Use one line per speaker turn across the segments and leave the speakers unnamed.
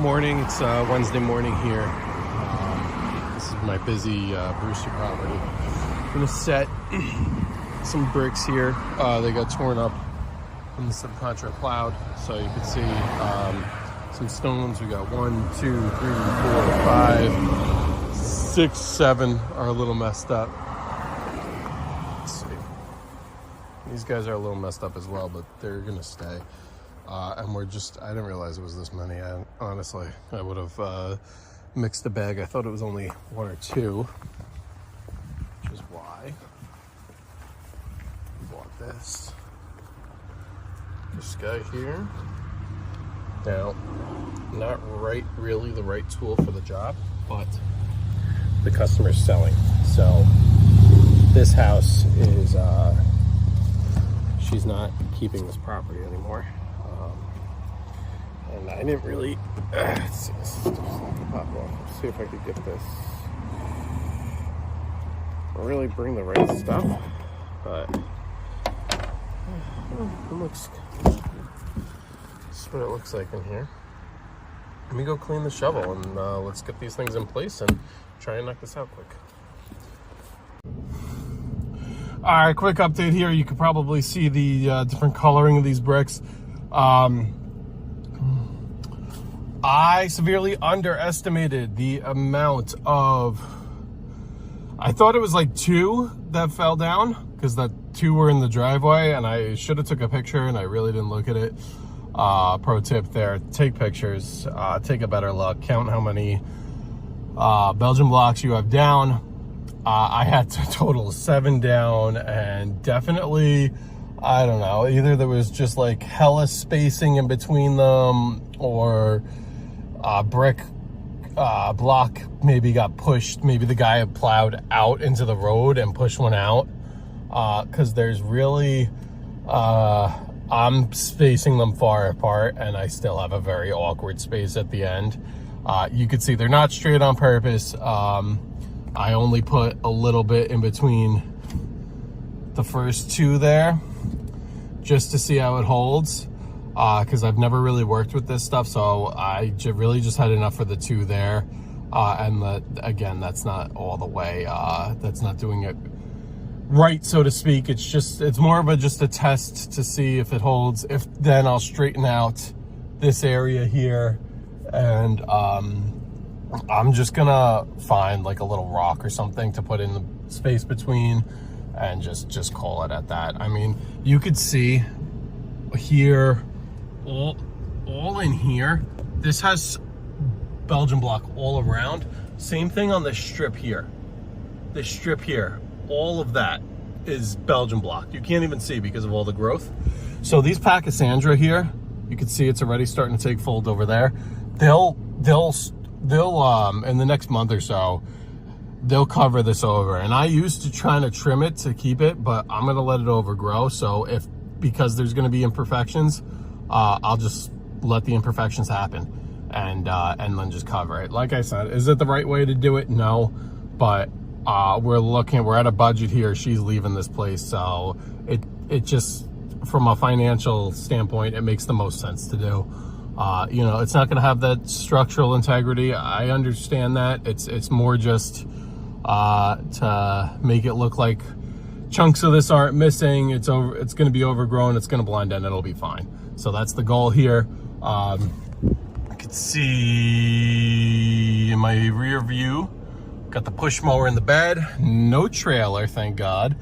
morning. It's Wednesday morning here. This is my busy Brewster property. I'm gonna set some bricks here. They got torn up from the subcontract cloud, so you can see some stones. We got 1, 2, 3, 4, 5, 6, 7 are a little messed up. Let's see. These guys are a little messed up as well, but they're gonna stay. And I didn't realize it was this many. Honestly, I would have mixed the bag. I thought it was only 1 or 2, which is why I bought this guy here. Now, not really the right tool for the job, but the customer's selling. So this house is, she's not keeping this property anymore. And I didn't really, let's see, this is just like a pop off. Let's see if I could get this, really bring the right stuff, but it looks good. This is what it looks like in here. Let me go clean the shovel and let's get these things in place and try and knock this out quick. All right, quick update here. You can probably see the different coloring of these bricks. I severely underestimated the amount of, I thought it was like 2 that fell down, because that 2 were in the driveway, and I should have took a picture and I really didn't look at it. Pro tip there, take pictures, take a better look, count how many Belgian blocks you have down. I had to total 7 down, and definitely, I don't know, either there was just like hella spacing in between them, or brick block maybe got pushed. Maybe the guy had plowed out into the road and pushed one out, because there's really, I'm spacing them far apart, and I still have a very awkward space at the end. You can see they're not straight on purpose. I only put a little bit in between the first 2 there, just to see how it holds, because I've never really worked with this stuff, so I really just had enough for the 2 there, and again, that's not all the way, that's not doing it right, so to speak. It's more of just a test to see if it holds. If then I'll straighten out this area here, and I'm just gonna find like a little rock or something to put in the space between, and just call it at that. I mean, you could see here, all in here, this has Belgian block all around. Same thing on this strip here. This strip here, all of that is Belgian block. You can't even see because of all the growth. So these Pachysandra here, you can see it's already starting to take fold over there. They'll in the next month or so, they'll cover this over. And I used to try to trim it to keep it, but I'm gonna let it overgrow. So because there's gonna be imperfections, I'll just let the imperfections happen, and then just cover it. Like I said, is it the right way to do it? No, but we're at a budget here. She's leaving this place, so it just, from a financial standpoint, it makes the most sense to do. You know, it's not going to have that structural integrity. I understand that. It's more just to make it look like chunks of this aren't missing. It's going to be overgrown. It's going to blend in. It'll be fine. So that's the goal here. I can see in my rear view, got the push mower in the bed. No trailer, thank God,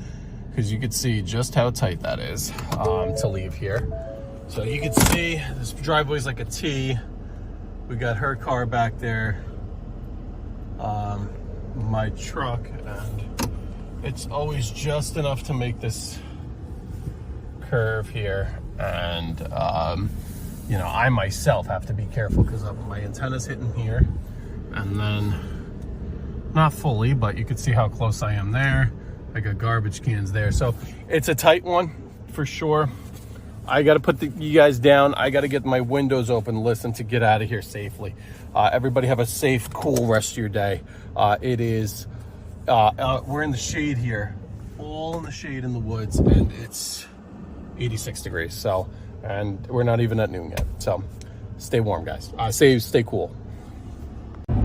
because you could see just how tight that is to leave here. So you can see this driveway's like a T. We got her car back there, my truck, and it's always just enough to make this curve here. And you know, I myself have to be careful because my antenna's hitting here, and then not fully, but you can see how close I am there. I got garbage cans there, so it's a tight one for sure. I got to put you guys down. I got to get my windows open, listen, to get out of here safely. Everybody have a safe, cool rest of your day. It is, we're in the shade here, all in the shade in the woods, and it's 86 degrees. So, and we're not even at noon yet. So stay warm, guys. Stay cool. All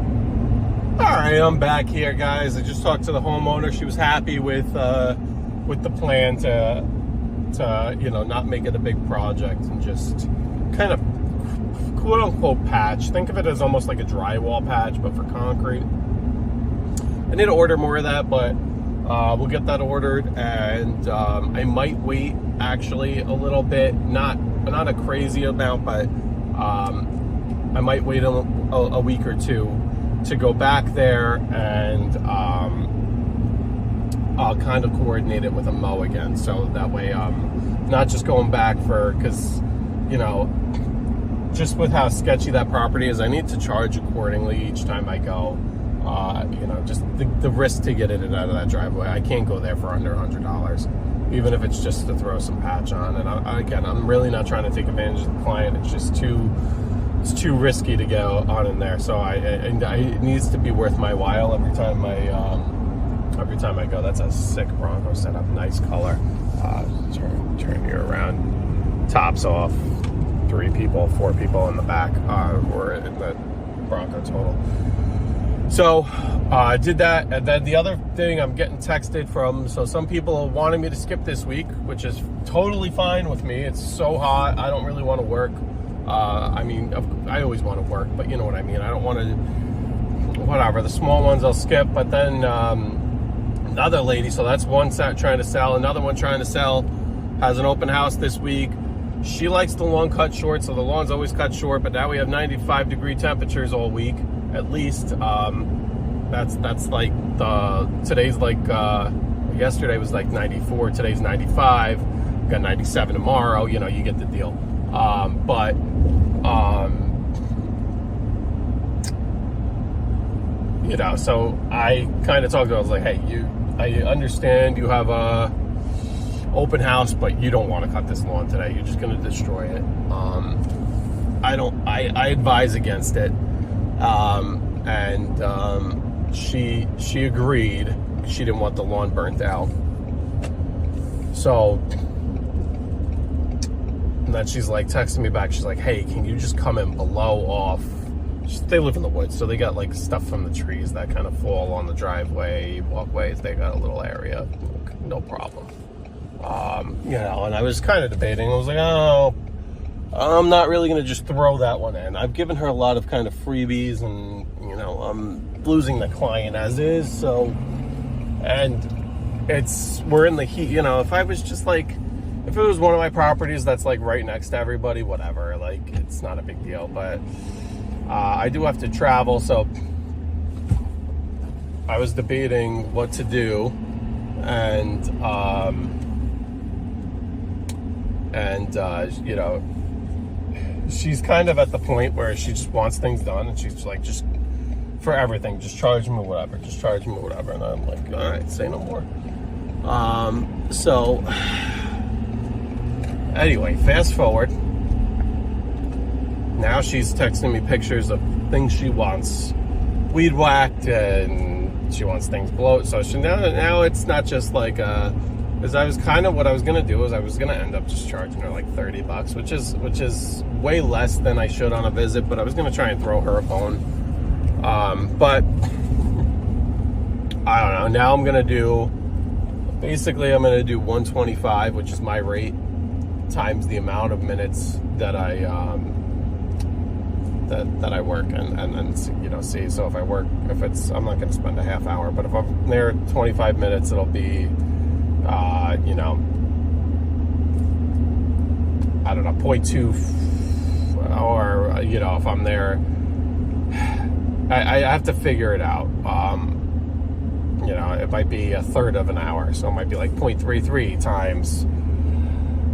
right, I'm back here, guys. I just talked to the homeowner. She was happy with the plan to not make it a big project and just kind of quote unquote patch. Think of it as almost like a drywall patch, but for concrete. I need to order more of that, but we'll get that ordered, and I might wait actually a little bit, not a crazy amount, but I might wait a week or two to go back there, and I'll kind of coordinate it with a mow again, so that way not just going back because just with how sketchy that property is, I need to charge accordingly each time I go. Just the risk to get in and out of that driveway. I can't go there for under $100, even if it's just to throw some patch on. And I'm really not trying to take advantage of the client. It's just too risky to go on in there. So it needs to be worth my while every time I go. That's a sick Bronco setup, nice color. Turn you around, tops off, 4 people in the back, or in the Bronco total. So I did that, and then the other thing I'm getting texted from, so some people are wanting me to skip this week, which is totally fine with me. It's so hot, I don't really want to work. I always want to work, but you know what I mean. I don't want to, whatever, the small ones I'll skip, but then another lady, so that's one trying to sell, another one trying to sell, has an open house this week. She likes the lawn cut short, so the lawn's always cut short, but now we have 95-degree temperatures all week. At least that's like today's like yesterday was like 94, today's 95, we got 97 tomorrow, you get the deal. So I kind of talked to her. I was like, hey, I understand you have a open house, but you don't want to cut this lawn today. You're just going to destroy it. I advise against it. She agreed. She didn't want the lawn burnt out. So, and then she's like texting me back. She's like, hey, can you just come and blow off? They live in the woods, so they got like stuff from the trees that kind of fall on the driveway, walkways. They got a little area, no problem. And I was kind of debating. I was like, oh, I'm not really going to just throw that one in. I've given her a lot of kind of freebies, and I'm losing the client as is. So, and we're in the heat. If I was just like, if it was one of my properties that's like right next to everybody, whatever, like it's not a big deal. But I do have to travel, so I was debating what to do, and she's kind of at the point where she just wants things done, and she's like, just for everything, just charge me whatever, and I'm like, all right, say no more. So anyway, fast forward. Now she's texting me pictures of things she wants weed whacked, and she wants things blowed. So now it's not just like because I was kind of, what I was gonna do is I was gonna end up just charging her like $30, which is way less than I should on a visit, but I was gonna try and throw her a bone. But I don't know. Now I'm gonna do 125, which is my rate, times the amount of minutes that I that I work, and then see. So if I'm not gonna spend a half hour, but if I'm there 25 minutes, it'll be I don't know, 0.2, or if I'm there, I have to figure it out. It might be a third of an hour, so it might be like 0.33 times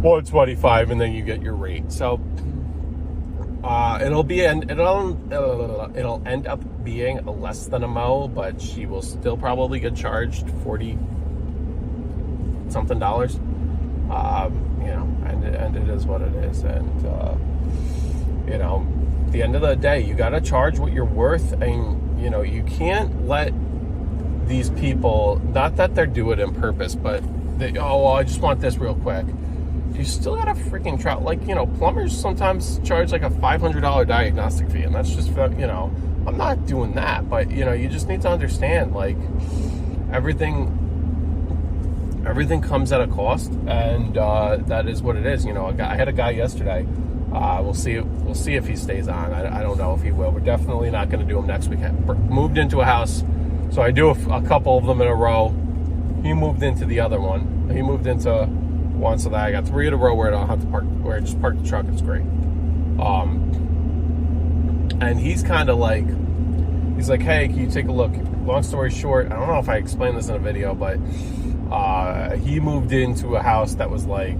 125, and then you get your rate. So it'll end up being less than a mow, but she will still probably get charged $40 something. And it is what it is. And at the end of the day, you got to charge what you're worth, and you can't let these people, not that they're doing it on purpose, but I just want this real quick. you still gotta freaking try. Like, you know, plumbers sometimes charge like a $500 diagnostic fee, and that's just for, you know, I'm not doing that, but you know, you just need to understand, like, everything comes at a cost, and that is what it is. You know, I had a guy yesterday. We'll see if he stays on. I don't know if he will. We're definitely not going to do him next weekend. Moved into a house, so I do a couple of them in a row. He moved into the other one. He moved into one, so that I got 3 in a row where I don't have to park, where I just park the truck. It's great. And he's kind of like, he's like, hey, can you take a look? Long story short, I don't know if I explained this in a video, but he moved into a house that was like,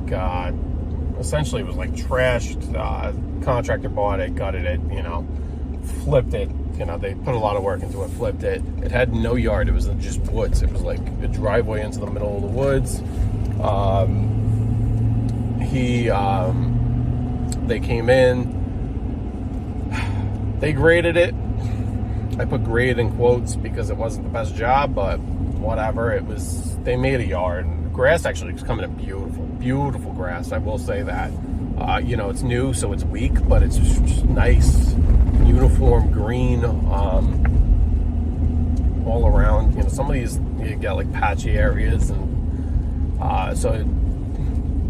essentially it was like trashed. Contractor bought it, gutted it, you know, flipped it. You know, they put a lot of work into it, flipped it. It had no yard. It was just woods. It was like a driveway into the middle of the woods. They came in, they graded it. I put grade in quotes because it wasn't the best job, but whatever. It was, they made a yard. The grass actually was coming in beautiful grass. I will say that. You know, it's new, so it's weak, but it's just nice, uniform green, all around. You know, some of these, you get like patchy areas, and so,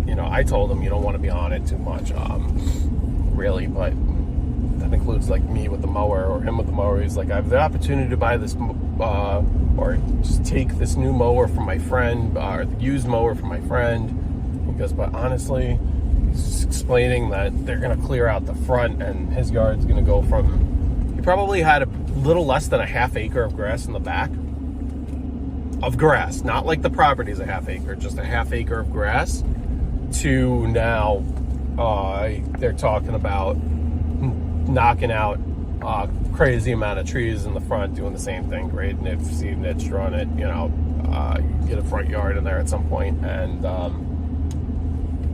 you know, I told him you don't want to be on it too much, really, but that includes like me with the mower or him with the mower. He's like, I have the opportunity to buy this, or just take this new mower from my friend, or the used mower from my friend. He goes, but honestly, he's explaining that they're going to clear out the front, and his yard's going to go from, he probably had a little less than a half acre of grass in the back. Of grass, not like the property's a half acre, just a half acre of grass, to now they're talking about knocking out crazy amount of trees in the front, doing the same thing, grading it, seeding it, strewing it, you know, get a front yard in there at some point. And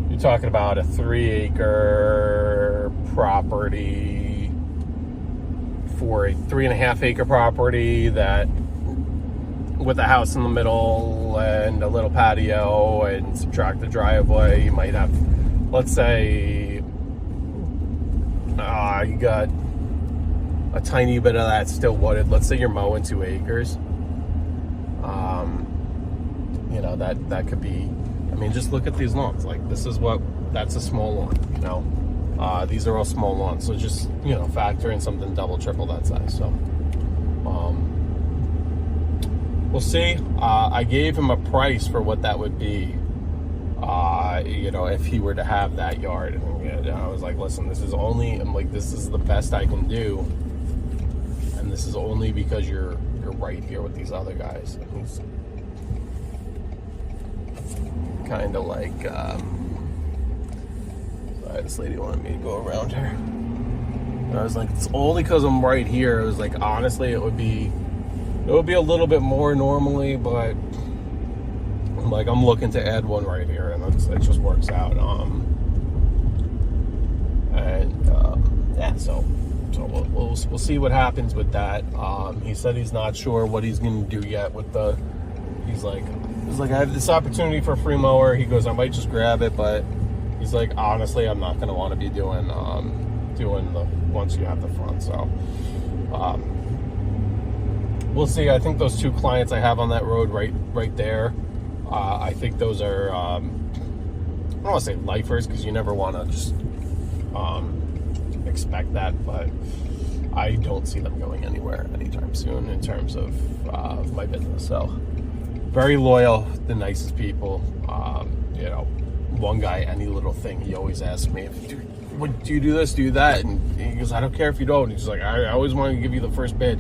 you're talking about a 3-acre property for a 3.5 acre property that, with a house in the middle and a little patio, and subtract the driveway, you might have, let's say, you got a tiny bit of that still wooded. Let's say you're mowing 2 acres. You know, that could be, I mean, just look at these lawns. Like, this is that's a small lawn, you know. These are all small lawns, so just, you know, factor in something double, triple that size. So, we'll see. I gave him a price for what that would be, you know, if he were to have that yard. And, you know, I was like, listen, this is the best I can do, and this is only because you're right here with these other guys. And he's kind of like, sorry, this lady wanted me to go around her. And I was like, it's only because I'm right here. It was like, honestly, it would be a little bit more normally, but like, I'm looking to add one right here, and it just works out. Yeah, so we'll see what happens with that. He said he's not sure what he's going to do yet with the. He's like, I have this opportunity for a free mower. He goes, I might just grab it, but he's like, honestly, I'm not going to want to be doing the once you have the front. So. We'll see. I think those 2 clients I have on that road right there, I think those are, I don't want to say lifers, because you never want to just expect that, but I don't see them going anywhere anytime soon in terms of my business. So, very loyal, the nicest people. You know, one guy, any little thing, he always asks me, do you do this, do that? And he goes, I don't care if you don't. He's like, I always want to give you the first bid.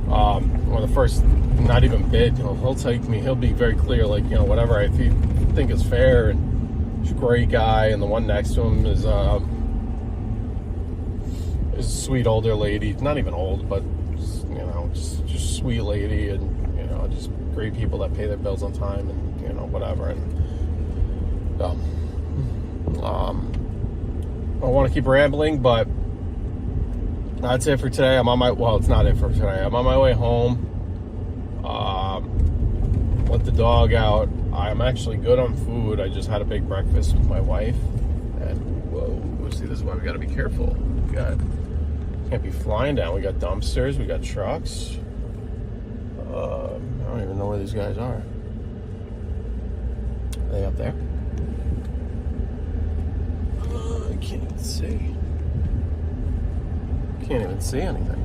Or the first, not even bid, you know, he'll take me, he'll be very clear, like, you know, whatever I think is fair. And he's a great guy. And the one next to him is a sweet older lady, not even old, but just, you know, just sweet lady, and, you know, just great people that pay their bills on time, and, you know, whatever. And I don't want to keep rambling, but that's it for today. It's not it for today. I'm on my way home. let the dog out. I'm actually good on food. I just had a big breakfast with my wife. And whoa, see, this is why we gotta be careful. Can't be flying down. We got dumpsters, we got trucks. I don't even know where these guys are. Are they up there? I can't even see. Can't even see anything.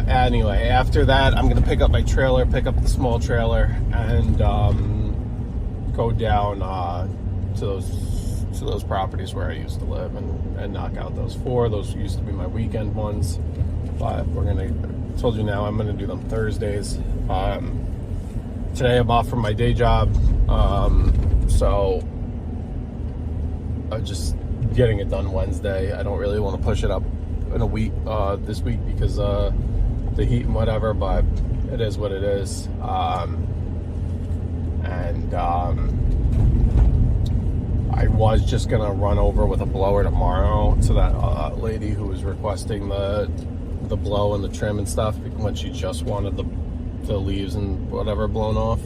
Anyway, after that, I'm gonna pick up my trailer, pick up the small trailer, and go down to those properties where I used to live and knock out those 4. Those used to be my weekend ones, but I told you now I'm gonna do them Thursdays. Today I'm off from my day job, so I'm just getting it done Wednesday. I don't really want to push it up in a week this week because the heat and whatever, but it is what it is. I was just gonna run over with a blower tomorrow to that lady who was requesting the blow and the trim and stuff when she just wanted the leaves and whatever blown off.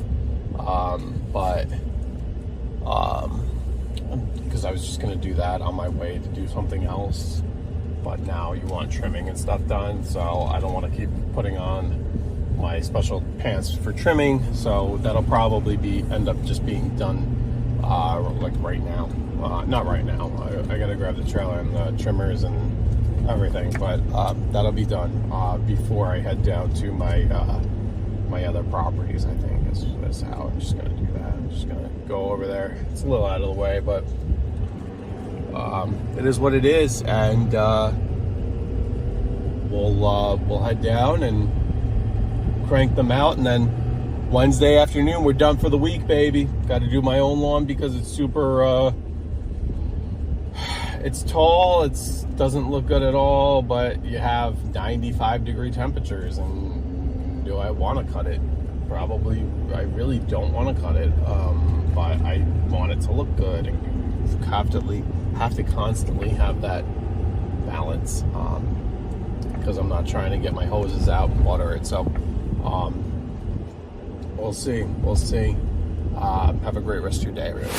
Because I was just gonna do that on my way to do something else. But now you want trimming and stuff done, so I don't want to keep putting on my special pants for trimming. So that'll probably end up just being done like right now. Not right now. I gotta grab the trailer and the trimmers and everything, but that'll be done before I head down to my other properties. I think is how I'm just gonna do that. I'm just gonna go over there. It's a little out of the way, but it is what it is, and we'll head down and crank them out, and then Wednesday afternoon we're done for the week, baby. Got to do my own lawn because it's super. It's tall. It doesn't look good at all, but you have 95-degree temperatures, and do I want to cut it? Probably. I really don't want to cut it, but I want it to look good, and you have to constantly have that balance, because I'm not trying to get my hoses out and water it. So we'll see. Have a great rest of your day, everybody.